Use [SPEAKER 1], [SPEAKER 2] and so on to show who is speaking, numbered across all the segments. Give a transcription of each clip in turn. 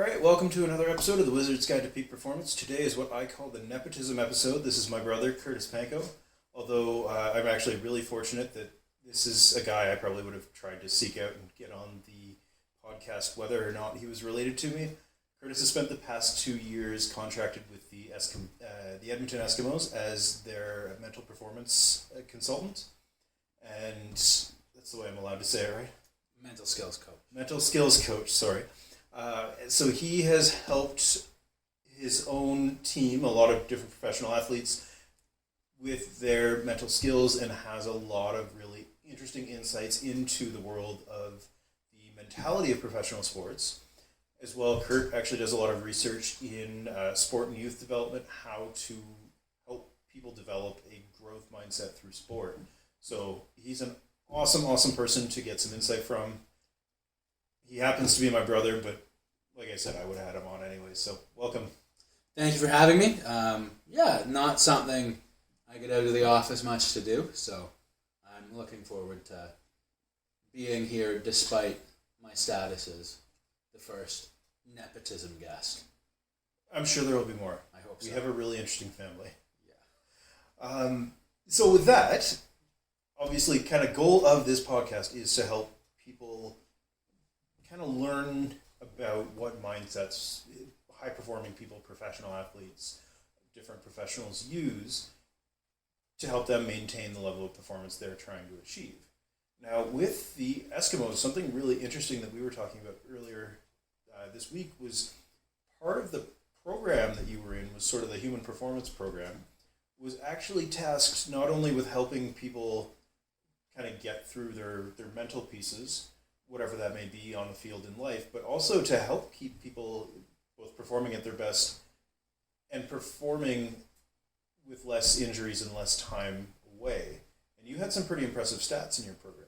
[SPEAKER 1] Alright, welcome to another episode of the Wizard's Guide to Peak Performance. Today is what I call the nepotism episode. This is my brother, Kurtis Pankow. Although I'm actually really fortunate that this is a guy I probably would have tried to seek out and get on the podcast whether or not he was related to me. Kurtis has spent the past 2 years contracted with the Edmonton Eskimos as their mental performance consultant. And that's the way I'm allowed to say it, right?
[SPEAKER 2] Mental skills coach.
[SPEAKER 1] Mental skills coach, sorry. So he has helped his own team, a lot of different professional athletes, with their mental skills and has a lot of really interesting insights into the world of the mentality of professional sports. As well, Kurt actually does a lot of research in sport and youth development, how to help people develop a growth mindset through sport. So he's an awesome person to get some insight from. He happens to be my brother, but like I said, I would have had him on anyway, so welcome.
[SPEAKER 2] Thank you for having me. Not something I get out of the office much to do, so I'm looking forward to being here despite my status as the first nepotism guest.
[SPEAKER 1] I'm sure there will be more.
[SPEAKER 2] I hope so.
[SPEAKER 1] We have a really interesting family.
[SPEAKER 2] Yeah.
[SPEAKER 1] So with that, obviously, kind of goal of this podcast is to help people kind of learn about what mindsets high-performing people, professional athletes, different professionals use to help them maintain the level of performance they're trying to achieve. Now, with the Eskimos, something really interesting that we were talking about earlier this week was part of the program that you were in was sort of the human performance program, was actually tasked not only with helping people kind of get through their mental pieces, whatever that may be on the field in life, but also to help keep people both performing at their best and performing with less injuries and less time away. And you had some pretty impressive stats in your program.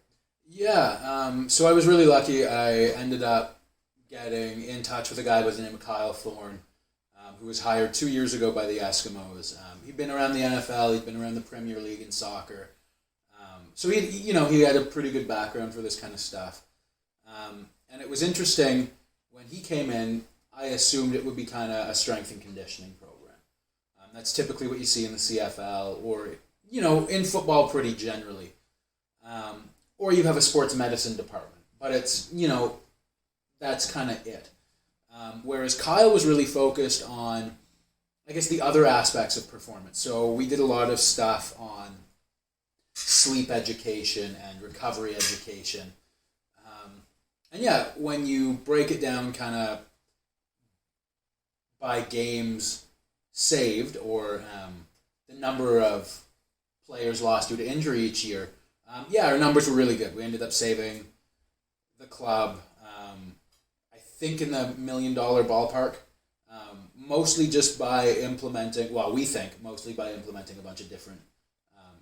[SPEAKER 2] Yeah, so I was really lucky. I ended up getting in touch with a guy by the name of Kyle Thorne, who was hired 2 years ago by the Eskimos. He'd been around the NFL, he'd been around the Premier League in soccer. So he had a pretty good background for this kind of stuff. And it was interesting, when he came in, I assumed it would be kind of a strength and conditioning program. That's typically what you see in the CFL or, in football pretty generally. Or you have a sports medicine department. But it's, that's kind of it. Whereas Kyle was really focused on, I guess, the other aspects of performance. So we did a lot of stuff on sleep education and recovery education. When you break it down kind of by games saved or the number of players lost due to injury each year, our numbers were really good. We ended up saving the club, I think in the $1 million ballpark, mostly just by implementing a bunch of different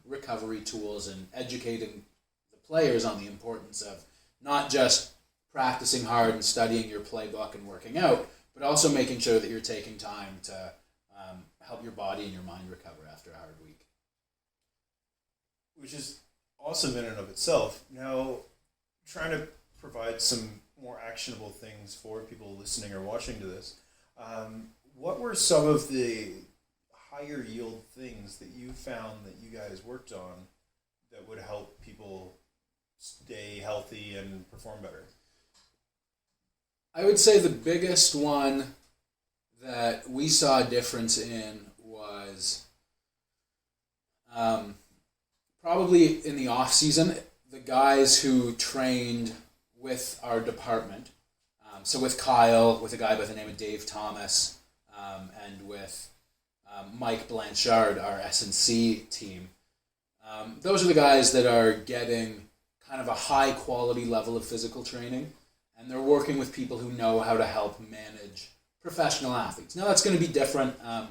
[SPEAKER 2] recovery tools and educating the players on the importance of not just practicing hard and studying your playbook and working out, but also making sure that you're taking time to help your body and your mind recover after a hard week.
[SPEAKER 1] Which is awesome in and of itself. Now, trying to provide some more actionable things for people listening or watching to this, what were some of the higher yield things that you found that you guys worked on that would help people stay healthy and perform better?
[SPEAKER 2] I would say the biggest one that we saw a difference in was probably in the off season. The guys who trained with our department, so with Kyle, with a guy by the name of Dave Thomas, and with Mike Blanchard, our S&C team. Those are the guys that are getting kind of a high quality level of physical training, and they're working with people who know how to help manage professional athletes. Now that's going to be different. A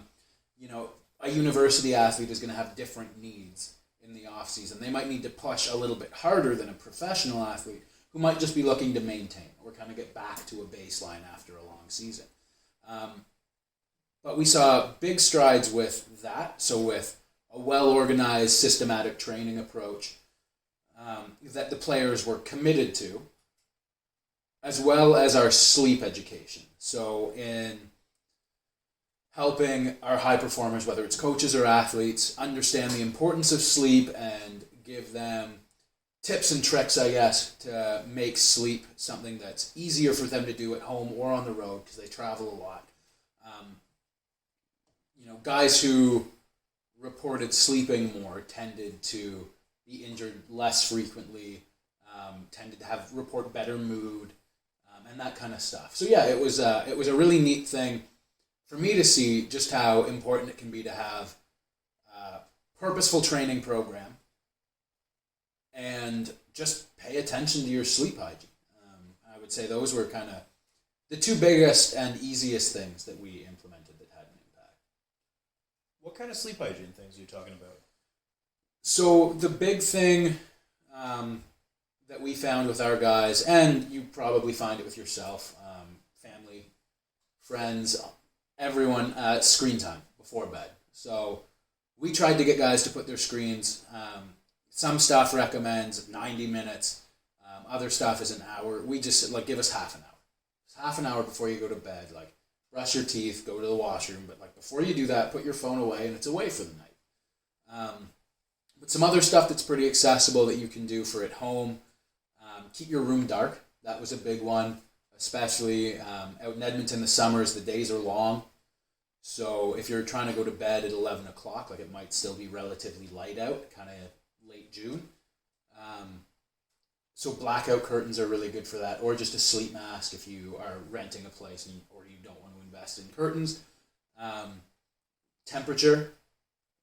[SPEAKER 2] university athlete is going to have different needs in the off season. They might need to push a little bit harder than a professional athlete who might just be looking to maintain or kind of get back to a baseline after a long season. But we saw big strides with that. So with a well-organized, systematic training approach that the players were committed to, as well as our sleep education. So in helping our high performers, whether it's coaches or athletes, understand the importance of sleep and give them tips and tricks, I guess, to make sleep something that's easier for them to do at home or on the road because they travel a lot. Guys who reported sleeping more tended to be injured less frequently, tended to report better mood, and that kind of stuff. So yeah, it was a really neat thing for me to see just how important it can be to have a purposeful training program and just pay attention to your sleep hygiene. I would say those were kind of the two biggest and easiest things that we implemented that had an impact.
[SPEAKER 1] What kind of sleep hygiene things are you talking about?
[SPEAKER 2] So the big thing that we found with our guys, and you probably find it with yourself, family, friends, everyone, screen time before bed. So we tried to get guys to put their screens. Some stuff recommends 90 minutes. Other stuff is an hour. We just give us half an hour. Just half an hour before you go to bed. Brush your teeth, go to the washroom. But before you do that, put your phone away and it's away for the night. But some other stuff that's pretty accessible that you can do for at home. Keep your room dark. That was a big one, especially out in Edmonton. The summers, the days are long. So if you're trying to go to bed at 11 o'clock, it might still be relatively light out, kind of late June. So blackout curtains are really good for that, or just a sleep mask if you are renting a place or you don't want to invest in curtains. Temperature.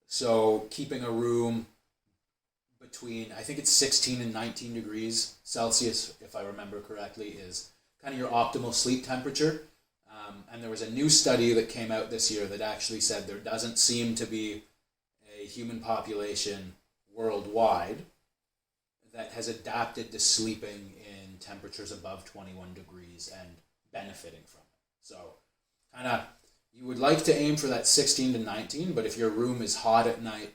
[SPEAKER 2] So keeping a room between, I think it's 16 and 19 degrees Celsius, if I remember correctly, is kind of your optimal sleep temperature. And there was a new study that came out this year that actually said there doesn't seem to be a human population worldwide that has adapted to sleeping in temperatures above 21 degrees and benefiting from it. So you would like to aim for that 16 to 19, but if your room is hot at night,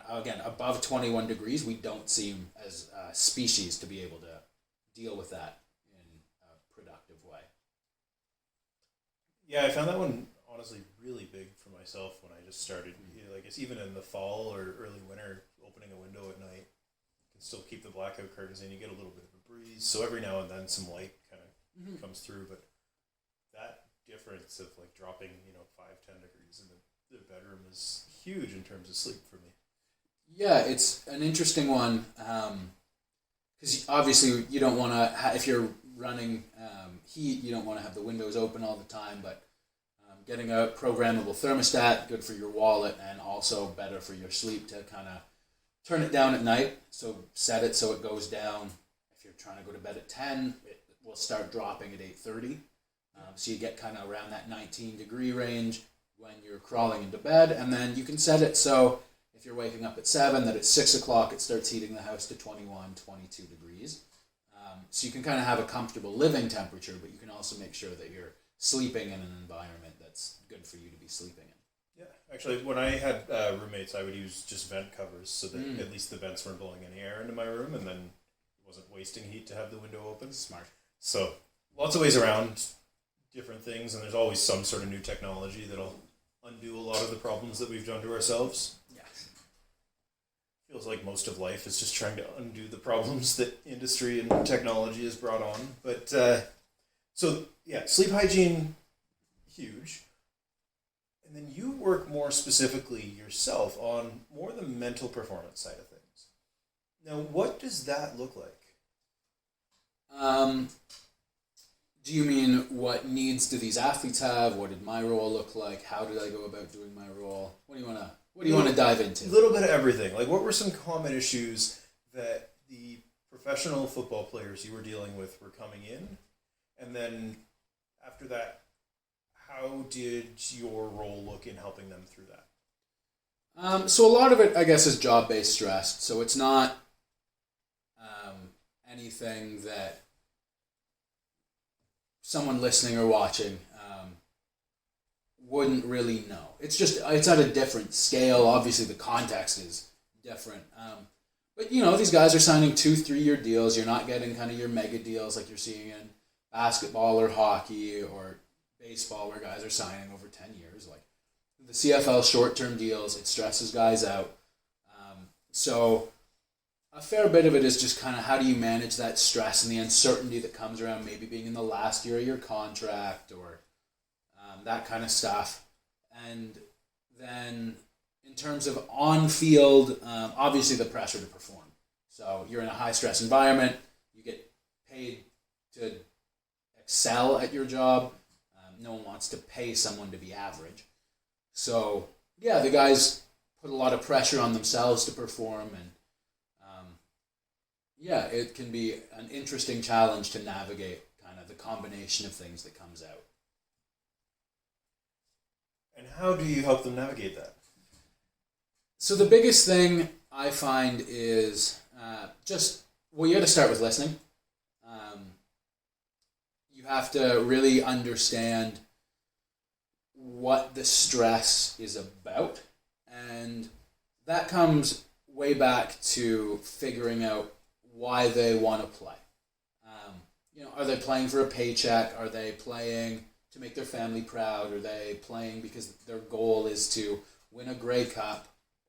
[SPEAKER 2] again, above 21 degrees, we don't seem as a species to be able to deal with that in a productive way.
[SPEAKER 1] Yeah, I found that one honestly really big for myself when I just started. I guess even in the fall or early winter, opening a window at night can still keep the blackout curtains in. You get a little bit of a breeze, so every now and then some light kind of comes through. But that difference of dropping 5-10 degrees in the bedroom is huge in terms of sleep for me.
[SPEAKER 2] Yeah, it's an interesting one because obviously you don't want to, if you're running heat, you don't want to have the windows open all the time, but getting a programmable thermostat, good for your wallet and also better for your sleep to kind of turn it down at night. So set it so it goes down. If you're trying to go to bed at 10, it will start dropping at 8:30. So you get kind of around that 19 degree range when you're crawling into bed, and then you can set it so if you're waking up at 7, that at 6 o'clock it starts heating the house to 21, 22 degrees. So you can kind of have a comfortable living temperature, but you can also make sure that you're sleeping in an environment that's good for you to be sleeping in.
[SPEAKER 1] Yeah, actually, when I had roommates, I would use just vent covers so that at least the vents weren't blowing any air into my room, and then it wasn't wasting heat to have the window open.
[SPEAKER 2] Smart.
[SPEAKER 1] So lots of ways around different things, and there's always some sort of new technology that'll undo a lot of the problems that we've done to ourselves.
[SPEAKER 2] Yes.
[SPEAKER 1] Feels like most of life is just trying to undo the problems that industry and technology has brought on. But so yeah, sleep hygiene, huge. And then you work more specifically yourself on more the mental performance side of things. Now, what does that look like?
[SPEAKER 2] Do you mean what needs do these athletes have? What did my role look like? How did I go about doing my role? What do you want to dive into?
[SPEAKER 1] A little bit of everything. What were some common issues that the professional football players you were dealing with were coming in? And then after that, how did your role look in helping them through that?
[SPEAKER 2] So a lot of it, I guess, is job-based stress. So it's not anything that someone listening or watching wouldn't really know. It's at a different scale. Obviously, the context is different. But, these guys are signing 2-3 year deals. You're not getting kind of your mega deals like you're seeing in basketball or hockey or baseball where guys are signing over 10 years. Like the CFL short-term deals, it stresses guys out. So a fair bit of it is just kind of how do you manage that stress and the uncertainty that comes around maybe being in the last year of your contract or that kind of stuff. And then in terms of on-field, obviously the pressure to perform. So you're in a high-stress environment. You get paid to excel at your job. No one wants to pay someone to be average. So, yeah, the guys put a lot of pressure on themselves to perform. And, it can be an interesting challenge to navigate kind of the combination of things that comes out.
[SPEAKER 1] And how do you help them navigate that?
[SPEAKER 2] So the biggest thing I find is you got to start with listening. You have to really understand what the stress is about. And that comes way back to figuring out why they want to play. Are they playing for a paycheck? Are they playing to make their family proud? Are they playing because their goal is to win a Grey Cup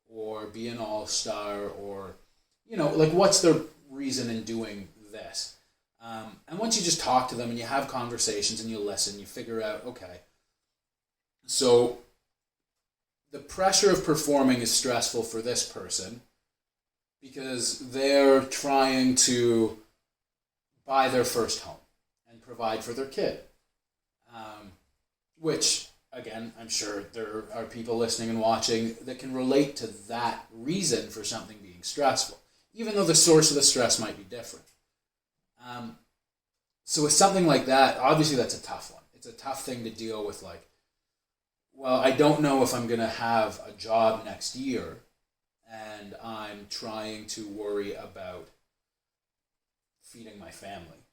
[SPEAKER 2] or be an all-star or, what's their reason in doing this? And once you just talk to them and you have conversations and you listen, you figure out, okay, so the pressure of performing is stressful for this person because they're trying to buy their first home and provide for their kid. Which, again, I'm sure there are people listening and watching that can relate to that reason for something being stressful, even though the source of the stress might be different. So with something like that, obviously that's a tough one. It's a tough thing to deal with, I don't know if I'm going to have a job next year, and I'm trying to worry about feeding my family.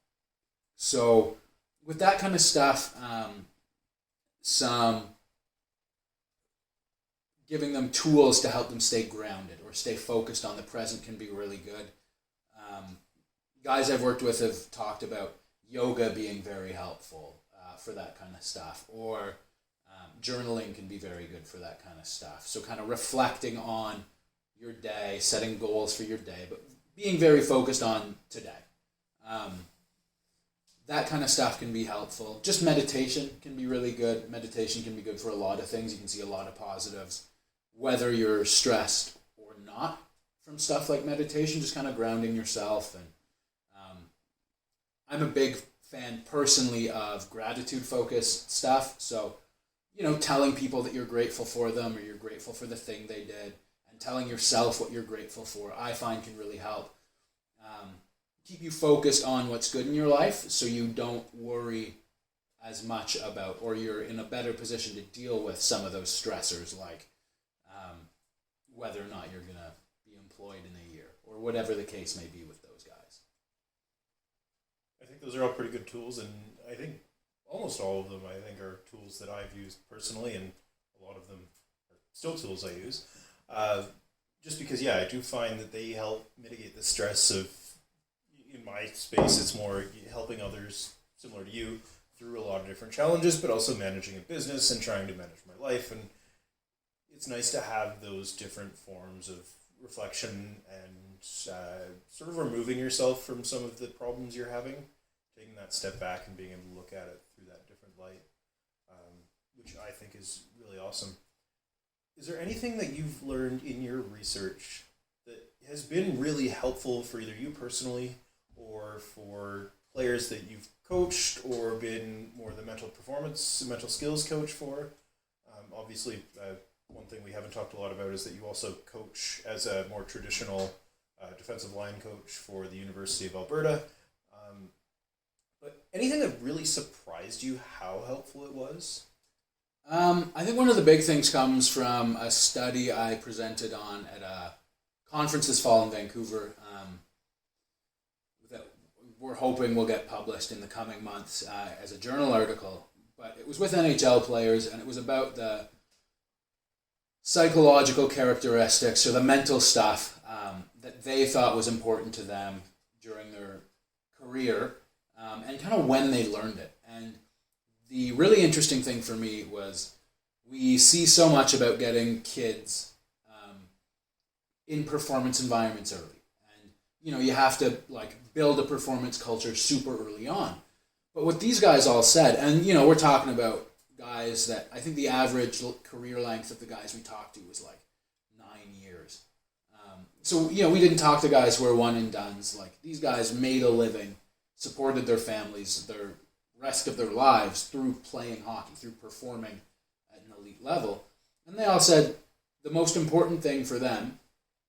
[SPEAKER 2] So with that kind of stuff, some giving them tools to help them stay grounded or stay focused on the present can be really good. Guys I've worked with have talked about yoga being very helpful for that kind of stuff, or journaling can be very good for that kind of stuff. So kind of reflecting on your day, setting goals for your day, but being very focused on today. That kind of stuff can be helpful. Just meditation can be really good. Meditation can be good for a lot of things. You can see a lot of positives, whether you're stressed or not from stuff like meditation, just kind of grounding yourself. And I'm a big fan personally of gratitude-focused stuff. So, telling people that you're grateful for them or you're grateful for the thing they did and telling yourself what you're grateful for, I find can really help. Keep you focused on what's good in your life so you don't worry as much about, or you're in a better position to deal with some of those stressors like whether or not you're going to be employed in a year or whatever the case may be with those guys.
[SPEAKER 1] I think those are all pretty good tools, and I think almost all of them are tools that I've used personally, and a lot of them are still tools I use. Just because, I do find that they help mitigate the stress of, in my space, it's more helping others similar to you through a lot of different challenges, but also managing a business and trying to manage my life. And it's nice to have those different forms of reflection and sort of removing yourself from some of the problems you're having, taking that step back and being able to look at it through that different light, which I think is really awesome. Is there anything that you've learned in your research that has been really helpful for either you personally or for players that you've coached or been more the mental skills coach for? Obviously, one thing we haven't talked a lot about is that you also coach as a more traditional defensive line coach for the University of Alberta. But anything that really surprised you how helpful it was?
[SPEAKER 2] I think one of the big things comes from a study I presented on at a conference this fall in Vancouver that we're hoping will get published in the coming months as a journal article. But it was with NHL players, and it was about the psychological characteristics or the mental stuff that they thought was important to them during their career, and kind of when they learned it. And the really interesting thing for me was we see so much about getting kids in performance environments early. And, you have to build a performance culture super early on. But what these guys all said, and, we're talking about guys that I think the average career length of the guys we talked to was 9 years. So, we didn't talk to guys who were one and dones. These guys made a living, supported their families, their rest of their lives through playing hockey, through performing at an elite level. And they all said the most important thing for them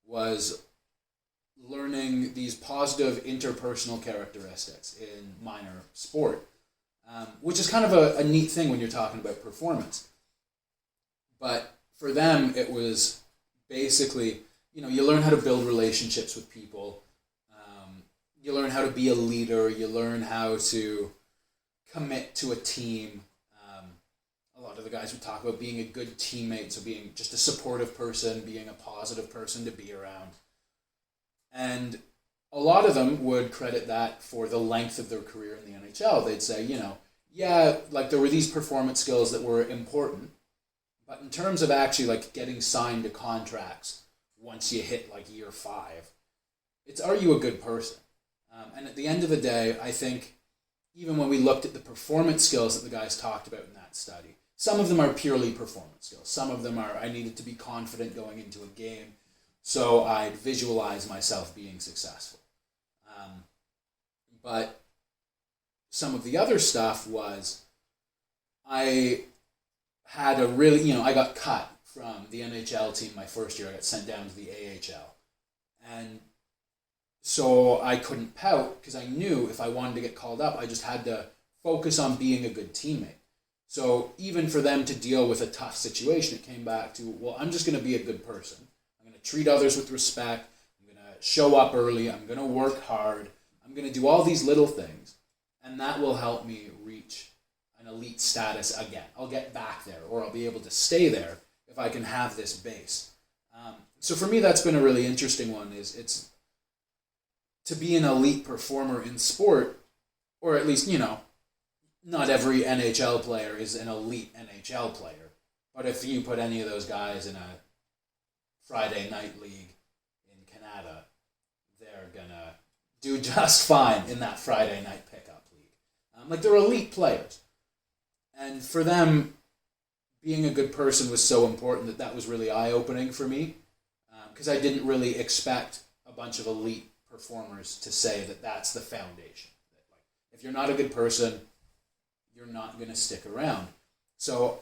[SPEAKER 2] was learning these positive interpersonal characteristics in minor sport, which is kind of a neat thing when you're talking about performance. But for them, it was basically, you learn how to build relationships with people. You learn how to be a leader. You learn how to commit to a team. A lot of the guys would talk about being a good teammate, so being just a supportive person, being a positive person to be around. And a lot of them would credit that for the length of their career in the NHL. They'd say, there were these performance skills that were important, but in terms of actually getting signed to contracts once you hit year 5, it's, are you a good person? And at the end of the day, I think even when we looked at the performance skills that the guys talked about in that study, some of them are purely performance skills. Some of them are, I needed to be confident going into a game, so I'd visualize myself being successful. But some of the other stuff was, I had a really, I got cut from the NHL team my first year. I got sent down to the AHL. And so I couldn't pout because I knew if I wanted to get called up, I just had to focus on being a good teammate. So even for them to deal with a tough situation, it came back to, well, I'm just going to be a good person. I'm going to treat others with respect. I'm going to show up early. I'm going to work hard. I'm going to do all these little things. And that will help me reach an elite status again. I'll get back there, or I'll be able to stay there if I can have this base. So for me, that's been a really interesting one, is it's to be an elite performer in sport, or at least, not every NHL player is an elite NHL player. But if you put any of those guys in a Friday night league in Canada, they're going to do just fine in that Friday night pickup league. They're elite players. And for them, being a good person was so important that was really eye-opening for me, because I didn't really expect a bunch of elite performers to say that that's the foundation. That, if you're not a good person, you're not going to stick around. So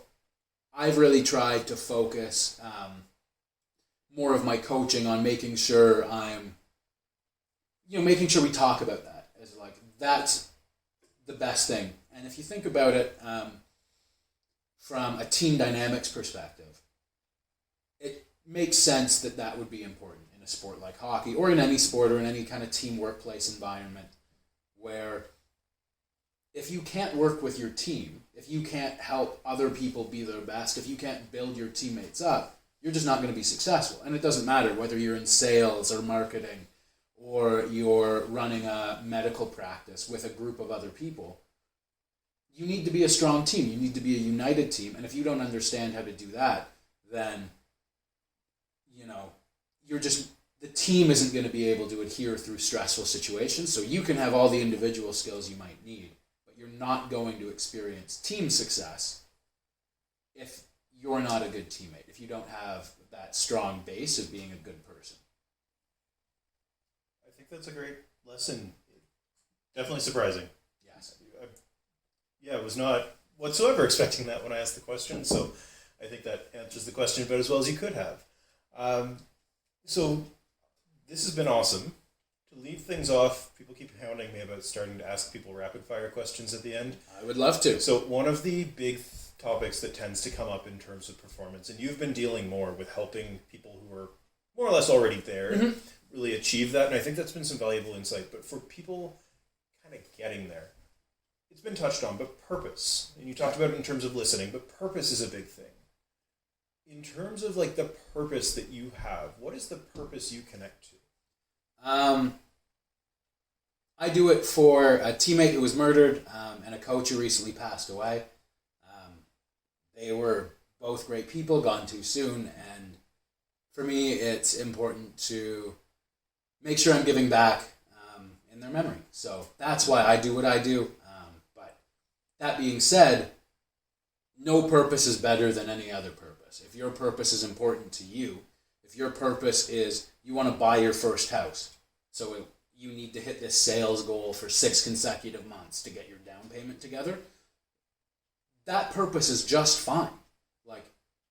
[SPEAKER 2] I've really tried to focus more of my coaching on making sure making sure we talk about that as that's the best thing. And if you think about it from a team dynamics perspective, it makes sense that would be important in a sport like hockey, or in any sport, or in any kind of team workplace environment, where if you can't work with your team, if you can't help other people be their best, if you can't build your teammates up, you're just not going to be successful. And it doesn't matter whether you're in sales or marketing, or you're running a medical practice with a group of other people. You need to be a strong team. You need to be a united team. And if you don't understand how to do that, then, the team isn't going to be able to adhere through stressful situations. So you can have all the individual skills you might need, but you're not going to experience team success if you're not a good teammate, if you don't have that strong base of being a good person.
[SPEAKER 1] I think that's a great lesson. Definitely surprising.
[SPEAKER 2] Yes.
[SPEAKER 1] I was not whatsoever expecting that when I asked the question, so I think that answers the question about as well as you could have. So this has been awesome. To leave things off, people keep hounding me about starting to ask people rapid fire questions at the end.
[SPEAKER 2] I would love to.
[SPEAKER 1] So one of the big topics that tends to come up in terms of performance, and you've been dealing more with helping people who are more or less already there really achieve that, and I think that's been some valuable insight. But for people kind of getting there, it's been touched on, but purpose, and you talked about it in terms of listening, but purpose is a big thing. In terms of like the purpose that you have, what is the purpose you connect to?
[SPEAKER 2] I do it for a teammate who was murdered and a coach who recently passed away. They were both great people, gone too soon, and for me, it's important to make sure I'm giving back in their memory. So that's why I do what I do. But that being said, no purpose is better than any other purpose. If your purpose is important to you, if your purpose is you want to buy your first house, so you need to hit this sales goal for 6 consecutive months to get your down payment together, that purpose is just fine. Like,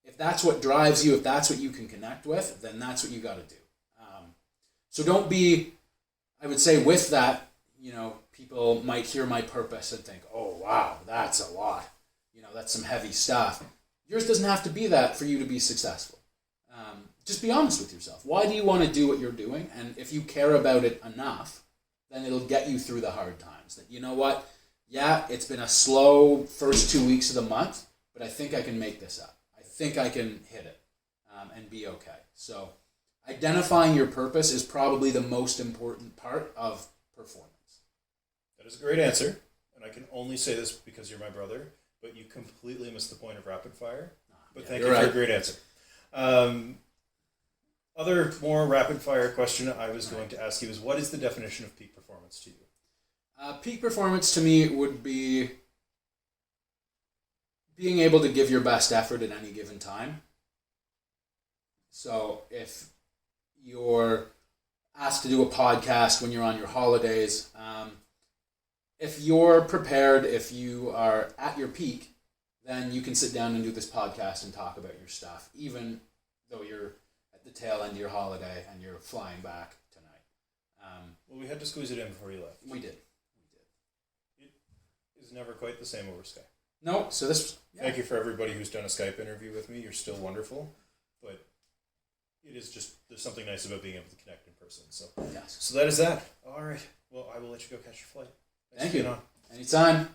[SPEAKER 2] if that's what drives you, if that's what you can connect with, then that's what you got to do. So don't be, I would say with that, people might hear my purpose and think, oh, wow, that's a lot. That's some heavy stuff. Yours doesn't have to be that for you to be successful. Just be honest with yourself. Why do you want to do what you're doing? And if you care about it enough, then it'll get you through the hard times. That, you know what? Yeah, it's been a slow first 2 weeks of the month, but I think I can make this up. I think I can hit it and be okay. So identifying your purpose is probably the most important part of performance.
[SPEAKER 1] That is a great answer, and I can only say this because you're my brother, but you completely missed the point of rapid fire. But thank you for a great answer. Other more rapid fire question I was going to ask you is, what is the definition of peak performance to you?
[SPEAKER 2] Peak performance to me would be being able to give your best effort at any given time. So if you're asked to do a podcast when you're on your holidays, if you're prepared, if you are at your peak, then you can sit down and do this podcast and talk about your stuff, even though you're at the tail end of your holiday and you're flying back tonight.
[SPEAKER 1] Well, we had to squeeze it in before you left.
[SPEAKER 2] We did.
[SPEAKER 1] It is never quite the same over Skype.
[SPEAKER 2] No, so this... Yeah.
[SPEAKER 1] Thank you for everybody who's done a Skype interview with me. You're still wonderful, but it is just, there's something nice about being able to connect in person. So,
[SPEAKER 2] yes.
[SPEAKER 1] So that is that. All right. Well, I will let you go catch your flight.
[SPEAKER 2] Thank you. Anytime.